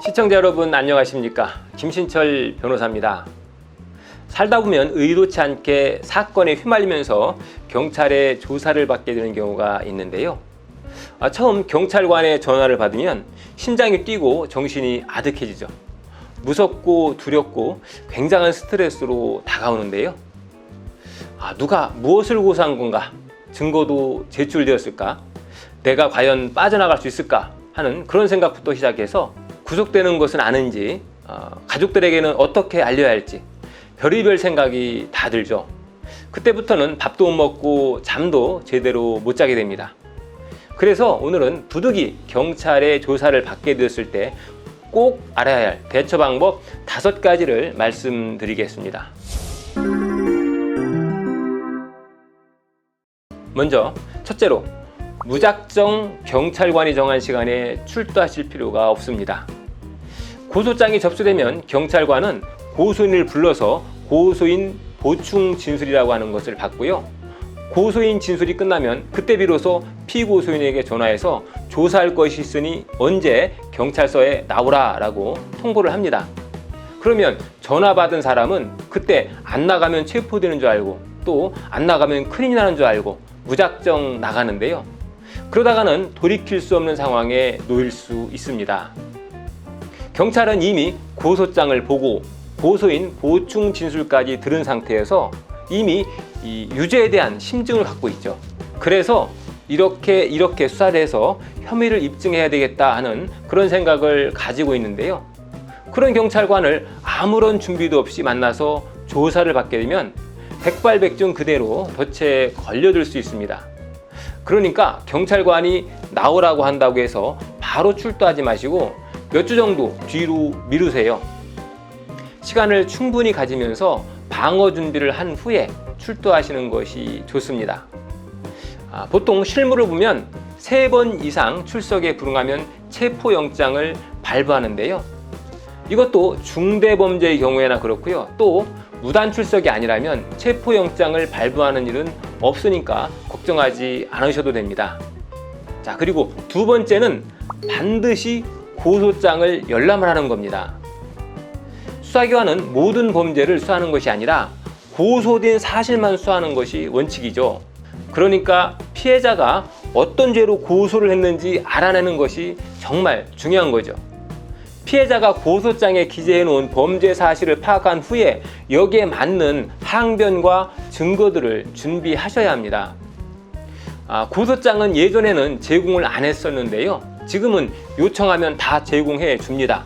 시청자 여러분 안녕하십니까? 김신철 변호사입니다. 살다 보면 의도치 않게 사건에 휘말리면서 경찰의 조사를 받게 되는 경우가 있는데요. 처음 경찰관의 전화를 받으면 심장이 뛰고 정신이 아득해지죠. 무섭고 두렵고 굉장한 스트레스로 다가오는데요. 누가 무엇을 고소한 건가? 증거도 제출되었을까? 내가 과연 빠져나갈 수 있을까? 하는 그런 생각부터 시작해서 구속되는 것은 아는지, 가족들에게는 어떻게 알려야 할지 별의별 생각이 다 들죠. 그때부터는 밥도 못 먹고 잠도 제대로 못 자게 됩니다. 그래서 오늘은 부득이 경찰의 조사를 받게 되었을 때 꼭 알아야 할 대처 방법 5가지를 말씀드리겠습니다. 먼저 첫째로, 무작정 경찰관이 정한 시간에 출두하실 필요가 없습니다. 고소장이 접수되면 경찰관은 고소인을 불러서 고소인 보충 진술이라고 하는 것을 받고요. 고소인 진술이 끝나면 그때 비로소 피고소인에게 전화해서 조사할 것이 있으니 언제 경찰서에 나오라 라고 통보를 합니다. 그러면 전화 받은 사람은 그때 안 나가면 체포되는 줄 알고 또 안 나가면 큰일이 나는 줄 알고 무작정 나가는데요. 그러다가는 돌이킬 수 없는 상황에 놓일 수 있습니다. 경찰은 이미 고소장을 보고 고소인 보충 진술까지 들은 상태에서 이미 이 유죄에 대한 심증을 갖고 있죠. 그래서 이렇게 수사를 해서 혐의를 입증해야 되겠다 하는 그런 생각을 가지고 있는데요. 그런 경찰관을 아무런 준비도 없이 만나서 조사를 받게 되면 백발백중 그대로 덫에 걸려들 수 있습니다. 그러니까 경찰관이 나오라고 한다고 해서 바로 출두하지 마시고 몇 주 정도 뒤로 미루세요. 시간을 충분히 가지면서 방어 준비를 한 후에 출두하시는 것이 좋습니다. 보통 실무를 보면 3번 이상 출석에 불응하면 체포영장을 발부하는데요. 이것도 중대범죄의 경우에나 그렇고요. 또 무단 출석이 아니라면 체포영장을 발부하는 일은 없으니까 걱정하지 않으셔도 됩니다. 자, 그리고 2번째는 반드시 고소장을 열람을 하는 겁니다. 수사기관은 모든 범죄를 수사하는 것이 아니라 고소된 사실만 수사하는 것이 원칙이죠. 그러니까 피해자가 어떤 죄로 고소를 했는지 알아내는 것이 정말 중요한 거죠. 피해자가 고소장에 기재해 놓은 범죄 사실을 파악한 후에 여기에 맞는 항변과 증거들을 준비하셔야 합니다. 고소장은 예전에는 제공을 안 했었는데요. 지금은 요청하면 다 제공해 줍니다.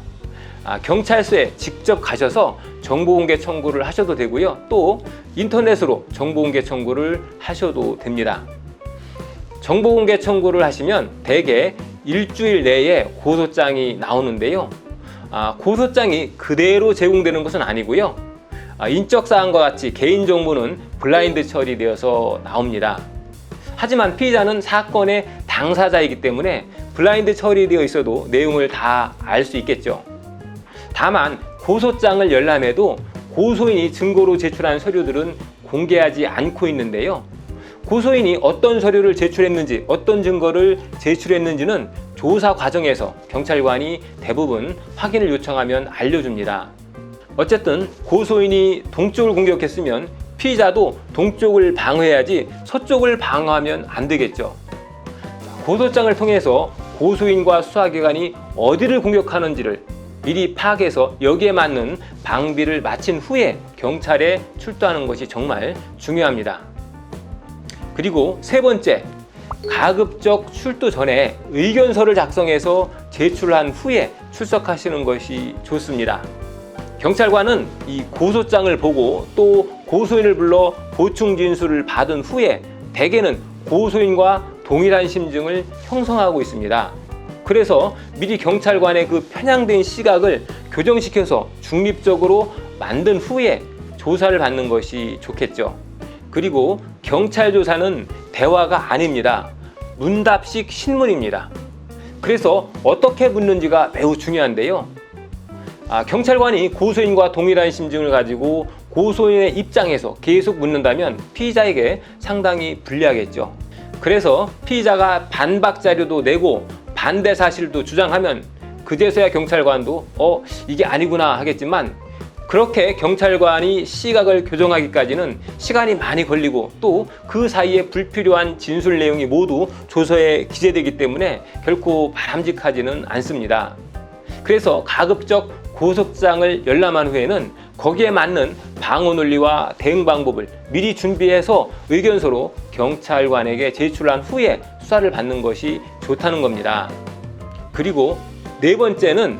경찰서에 직접 가셔서 정보공개 청구를 하셔도 되고요. 또 인터넷으로 정보공개 청구를 하셔도 됩니다. 정보공개 청구를 하시면 대개 일주일 내에 고소장이 나오는데요. 고소장이 그대로 제공되는 것은 아니고요. 인적사항과 같이 개인정보는 블라인드 처리되어서 나옵니다. 하지만 피의자는 사건의 당사자이기 때문에 블라인드 처리되어 있어도 내용을 다 알 수 있겠죠. 다만 고소장을 열람해도 고소인이 증거로 제출한 서류들은 공개하지 않고 있는데요. 고소인이 어떤 서류를 제출했는지, 어떤 증거를 제출했는지는 조사 과정에서 경찰관이 대부분 확인을 요청하면 알려줍니다. 어쨌든 고소인이 동쪽을 공격했으면 피의자도 동쪽을 방어해야지 서쪽을 방어하면 안 되겠죠. 고소장을 통해서 고소인과 수사기관이 어디를 공격하는지를 미리 파악해서 여기에 맞는 방비를 마친 후에 경찰에 출두하는 것이 정말 중요합니다. 그리고 3번째, 가급적 출두 전에 의견서를 작성해서 제출한 후에 출석하시는 것이 좋습니다. 경찰관은 이 고소장을 보고 또 고소인을 불러 보충 진술을 받은 후에 대개는 고소인과 동일한 심증을 형성하고 있습니다. 그래서 미리 경찰관의 그 편향된 시각을 교정시켜서 중립적으로 만든 후에 조사를 받는 것이 좋겠죠. 그리고 경찰 조사는 대화가 아닙니다. 문답식 신문입니다. 그래서 어떻게 묻는지가 매우 중요한데요. 경찰관이 고소인과 동일한 심증을 가지고 고소인의 입장에서 계속 묻는다면 피의자에게 상당히 불리하겠죠. 그래서 피의자가 반박 자료도 내고 반대 사실도 주장하면 그제서야 경찰관도 이게 아니구나 하겠지만, 그렇게 경찰관이 시각을 교정하기까지는 시간이 많이 걸리고 또 그 사이에 불필요한 진술 내용이 모두 조서에 기재되기 때문에 결코 바람직하지는 않습니다. 그래서 가급적 고소장을 열람한 후에는 거기에 맞는 방어 논리와 대응 방법을 미리 준비해서 의견서로 경찰관에게 제출한 후에 수사를 받는 것이 좋다는 겁니다. 그리고 네 번째는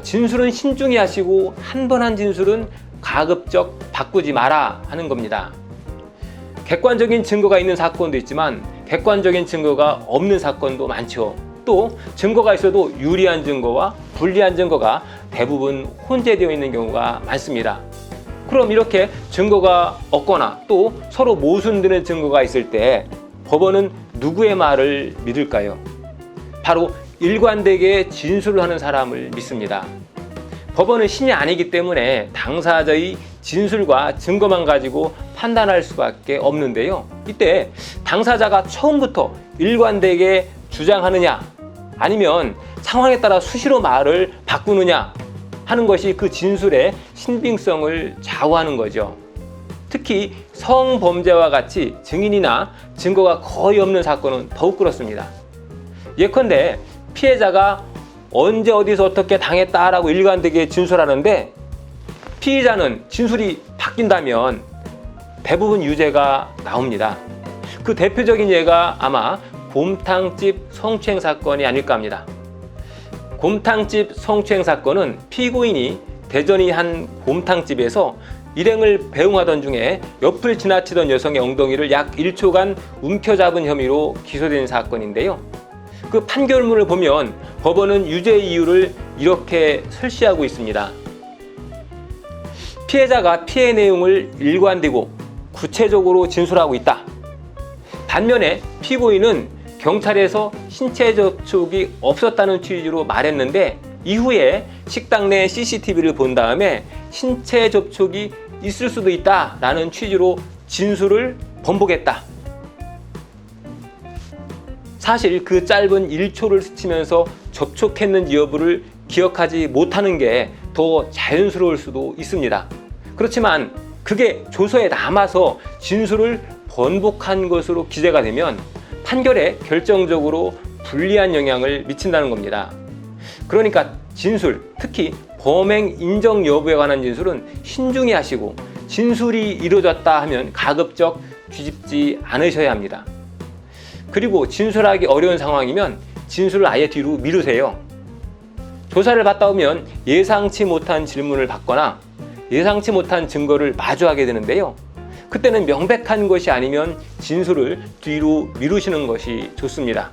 진술은 신중히 하시고 한 번 한 진술은 가급적 바꾸지 마라 하는 겁니다. 객관적인 증거가 있는 사건도 있지만 객관적인 증거가 없는 사건도 많죠. 또 증거가 있어도 유리한 증거와 불리한 증거가 대부분 혼재되어 있는 경우가 많습니다. 그럼 이렇게 증거가 없거나 또 서로 모순되는 증거가 있을 때 법원은 누구의 말을 믿을까요? 바로 일관되게 진술을 하는 사람을 믿습니다. 법원은 신이 아니기 때문에 당사자의 진술과 증거만 가지고 판단할 수밖에 없는데요. 이때 당사자가 처음부터 일관되게 주장하느냐 아니면 상황에 따라 수시로 말을 바꾸느냐 하는 것이 그 진술의 신빙성을 좌우하는 거죠. 특히 성범죄와 같이 증인이나 증거가 거의 없는 사건은 더욱 그렇습니다. 예컨대 피해자가 언제 어디서 어떻게 당했다라고 일관되게 진술하는데 피의자는 진술이 바뀐다면 대부분 유죄가 나옵니다. 그 대표적인 예가 아마 곰탕집 성추행 사건이 아닐까 합니다. 곰탕집 성추행 사건은 피고인이 대전의 한 곰탕집에서 일행을 배웅하던 중에 옆을 지나치던 여성의 엉덩이를 약 1초간 움켜잡은 혐의로 기소된 사건인데요. 그 판결문을 보면 법원은 유죄 이유를 이렇게 설시하고 있습니다. 피해자가 피해 내용을 일관되고 구체적으로 진술하고 있다. 반면에 피고인은 경찰에서 신체 접촉이 없었다는 취지로 말했는데 이후에 식당 내 CCTV를 본 다음에 신체 접촉이 있을 수도 있다라는 취지로 진술을 번복했다. 사실 그 짧은 1초를 스치면서 접촉했는지 여부를 기억하지 못하는 게 더 자연스러울 수도 있습니다. 그렇지만 그게 조서에 남아서 진술을 번복한 것으로 기재가 되면 판결에 결정적으로 불리한 영향을 미친다는 겁니다. 그러니까 진술, 특히 범행 인정 여부에 관한 진술은 신중히 하시고 진술이 이루어졌다 하면 가급적 뒤집지 않으셔야 합니다. 그리고 진술하기 어려운 상황이면 진술을 아예 뒤로 미루세요. 조사를 받다 보면 예상치 못한 질문을 받거나 예상치 못한 증거를 마주하게 되는데요. 그때는 명백한 것이 아니면 진술을 뒤로 미루시는 것이 좋습니다.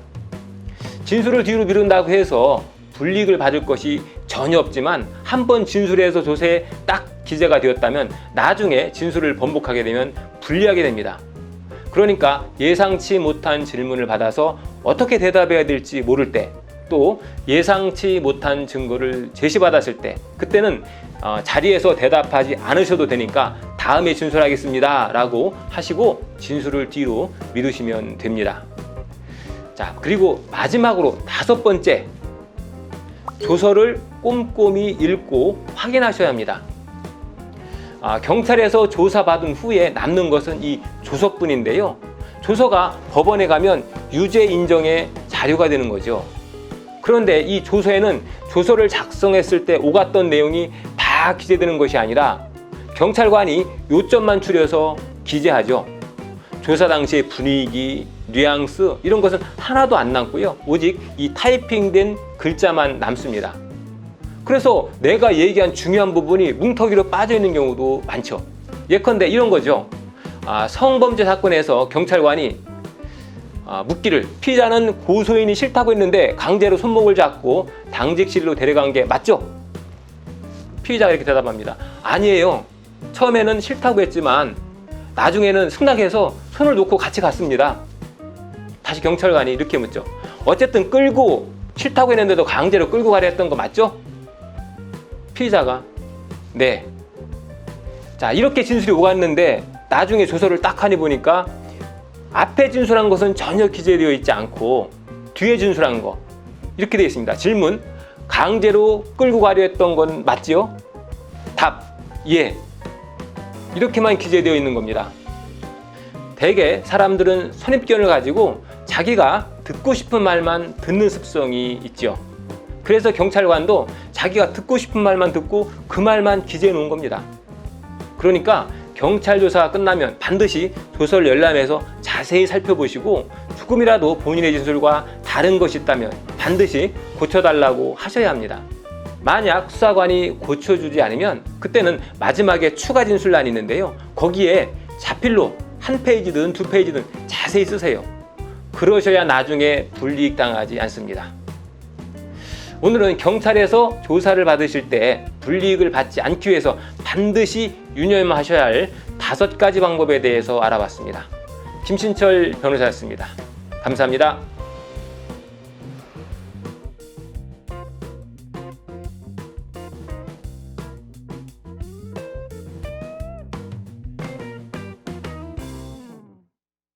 진술을 뒤로 미룬다고 해서 불이익을 받을 것이 전혀 없지만 한번 진술해서 조서에 딱 기재가 되었다면 나중에 진술을 번복하게 되면 불리하게 됩니다. 그러니까 예상치 못한 질문을 받아서 어떻게 대답해야 될지 모를 때, 또 예상치 못한 증거를 제시받았을 때, 그때는 자리에서 대답하지 않으셔도 되니까 다음에 진술하겠습니다 라고 하시고 진술을 뒤로 미루시면 됩니다. 자, 그리고 마지막으로 5번째, 조서를 꼼꼼히 읽고 확인하셔야 합니다. 경찰에서 조사받은 후에 남는 것은 이 조서뿐인데요. 조서가 법원에 가면 유죄 인정의 자료가 되는 거죠. 그런데 이 조서에는 조서를 작성했을 때 오갔던 내용이 다 기재되는 것이 아니라 경찰관이 요점만 추려서 기재하죠. 조사 당시의 분위기, 뉘앙스 이런 것은 하나도 안 남고요. 오직 이 타이핑된 글자만 남습니다. 그래서 내가 얘기한 중요한 부분이 뭉텅이로 빠져 있는 경우도 많죠. 예컨대 이런 거죠. 성범죄 사건에서 경찰관이 묻기를 피의자는 고소인이 싫다고 했는데 강제로 손목을 잡고 당직실로 데려간 게 맞죠? 피의자가 이렇게 대답합니다. 아니에요. 처음에는 싫다고 했지만 나중에는 승낙해서 손을 놓고 같이 갔습니다. 다시 경찰관이 이렇게 묻죠. 어쨌든 끌고 싫다고 했는데도 강제로 끌고 가려 했던 거 맞죠? 피의자가 네. 자, 이렇게 진술이 오갔는데 나중에 조서를 딱 하니 보니까 앞에 진술한 것은 전혀 기재되어 있지 않고 뒤에 진술한 거 이렇게 되어 있습니다. 질문, 강제로 끌고 가려 했던 건 맞지요? 답, 예. 이렇게만 기재되어 있는 겁니다. 대개 사람들은 선입견을 가지고 자기가 듣고 싶은 말만 듣는 습성이 있죠. 그래서 경찰관도 자기가 듣고 싶은 말만 듣고 그 말만 기재해 놓은 겁니다. 그러니까 경찰 조사가 끝나면 반드시 조서를 열람해서 자세히 살펴보시고 조금이라도 본인의 진술과 다른 것이 있다면 반드시 고쳐달라고 하셔야 합니다. 만약 수사관이 고쳐주지 않으면 그때는 마지막에 추가 진술란이 있는데요. 거기에 자필로 한 페이지든 두 페이지든 자세히 쓰세요. 그러셔야 나중에 불이익 당하지 않습니다. 오늘은 경찰에서 조사를 받으실 때 불이익을 받지 않기 위해서 반드시 유념하셔야 할 5가지 방법에 대해서 알아봤습니다. 김신철 변호사였습니다. 감사합니다.